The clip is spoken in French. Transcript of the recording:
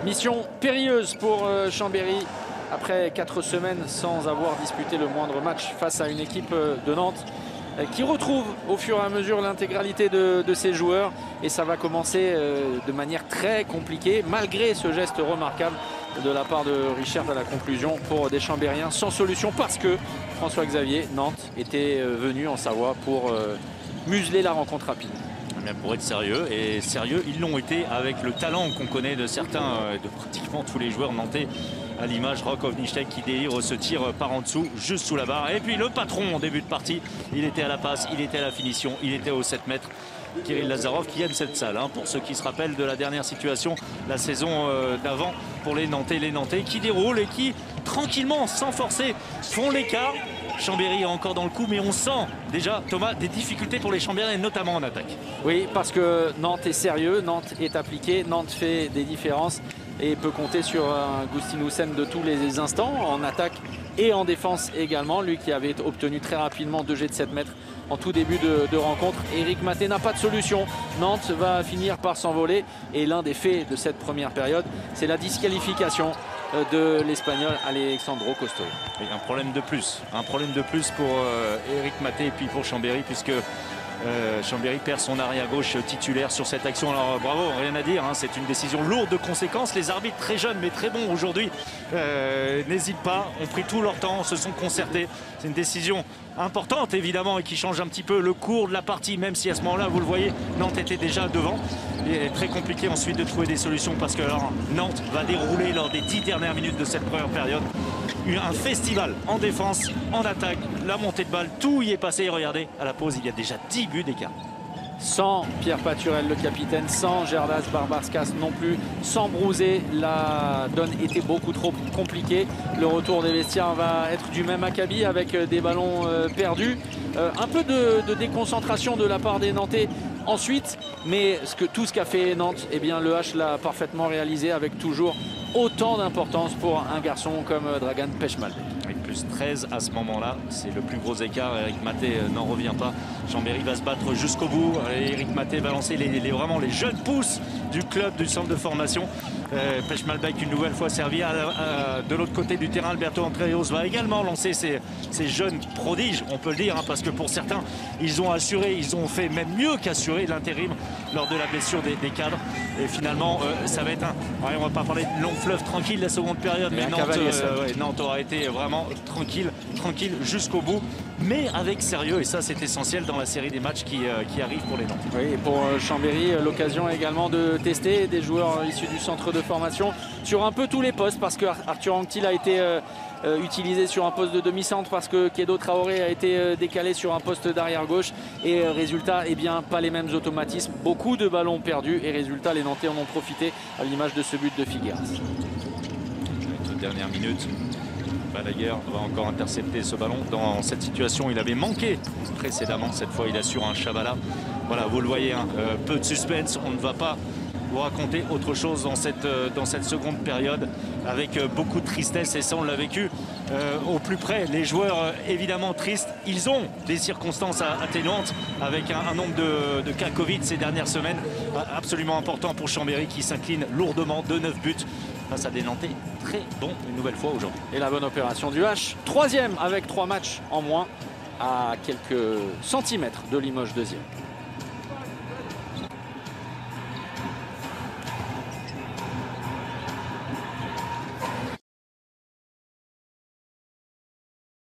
Mission périlleuse pour Chambéry. Après 4 semaines sans avoir disputé le moindre match face à une équipe de Nantes qui retrouve au fur et à mesure l'intégralité de ses joueurs. Et ça va commencer de manière très compliquée, malgré ce geste remarquable de la part de Richard à la conclusion pour des Chambériens sans solution, parce que François-Xavier, Nantes, était venu en Savoie pour museler la rencontre rapide. Bien, pour être sérieux, et sérieux, ils l'ont été avec le talent qu'on connaît de certains, de pratiquement tous les joueurs nantais, à l'image Rokovnichtek qui délivre ce tir par en dessous, juste sous la barre. Et puis le patron en début de partie, il était à la passe, il était à la finition, il était au 7 mètres. Kirill Lazarov qui aime cette salle, hein, pour ceux qui se rappellent de la dernière situation, la saison d'avant pour les Nantais qui déroulent et qui, tranquillement, sans forcer, font l'écart. Chambéry est encore dans le coup, mais on sent déjà, Thomas, des difficultés pour les Chambériens, notamment en attaque. Oui, parce que Nantes est sérieux, Nantes est appliqué, Nantes fait des différences et peut compter sur un Gustinosen de tous les instants, en attaque et en défense également. Lui qui avait obtenu très rapidement 2 jets de 7 mètres en tout début de rencontre. Éric Maté n'a pas de solution. Nantes va finir par s'envoler. Et l'un des faits de cette première période, c'est la disqualification de l'Espagnol Alexandro Costo. Un problème de plus pour Éric Maté et puis pour Chambéry, puisque Chambéry perd son arrière-gauche titulaire sur cette action. Alors bravo, rien à dire, hein, c'est une décision lourde de conséquences. Les arbitres très jeunes mais très bons aujourd'hui n'hésitent pas, ont pris tout leur temps, se sont concertés. C'est une décision importante évidemment et qui change un petit peu le cours de la partie, même si à ce moment-là, vous le voyez, Nantes était déjà devant. Et très compliqué ensuite de trouver des solutions, parce que alors, Nantes va dérouler lors des 10 dernières minutes de cette première période un festival en défense, en attaque, la montée de balle, tout y est passé. Regardez, à la pause, il y a déjà 10 buts d'écart. Sans Pierre Paturel, le capitaine, sans Gerdas Barbarskas non plus, sans Brouzé, la donne était beaucoup trop compliquée. Le retour des vestiaires va être du même acabit avec des ballons perdus. Un peu de déconcentration de la part des Nantais ensuite, mais tout ce qu'a fait Nantes, eh bien, le H l'a parfaitement réalisé avec toujours autant d'importance pour un garçon comme Dragan Pechmalbek. Avec plus 13 à ce moment-là, c'est le plus gros écart. Éric Maté n'en revient pas. Chambéry va se battre jusqu'au bout. Éric Maté va lancer vraiment les jeunes pousses du club, du centre de formation. Pechmalbek une nouvelle fois servi de l'autre côté du terrain. Alberto Entreos va également lancer ces jeunes prodiges, on peut le dire, hein, parce que pour certains, ils ont assuré, ils ont fait même mieux qu'assurer l'intérim lors de la blessure des cadres. Et finalement, ça va être on va pas parler de long fleuve tranquille la seconde période, mais Nantes aura été vraiment tranquille jusqu'au bout, mais avec sérieux, et ça c'est essentiel dans la série des matchs qui arrivent pour les Nantes. Oui, et pour Chambéry, l'occasion également de tester des joueurs issus du centre de formation sur un peu tous les postes, parce que Arthur Anctil a été utilisé sur un poste de demi-centre, parce que Kedo Traoré a été décalé sur un poste d'arrière gauche, et résultat, eh bien, pas les mêmes automatismes, beaucoup de ballons perdus, et résultat, les Nantais en ont profité à l'image de ce but de Figueras. Toute dernière minute, Balaguer va encore intercepter ce ballon. Dans cette situation, il avait manqué précédemment, cette fois il assure un Chavala. Voilà, vous le voyez, hein, peu de suspense, on ne va pas vous raconter autre chose dans cette seconde période, avec beaucoup de tristesse, et ça on l'a vécu au plus près. Les joueurs évidemment tristes, ils ont des circonstances atténuantes avec un nombre de cas Covid ces dernières semaines absolument important pour Chambéry, qui s'incline lourdement de 9 buts face à des Nantais très bons une nouvelle fois aujourd'hui. Et la bonne opération du H, 3e avec 3 matchs en moins, à quelques centimètres de Limoges 2e.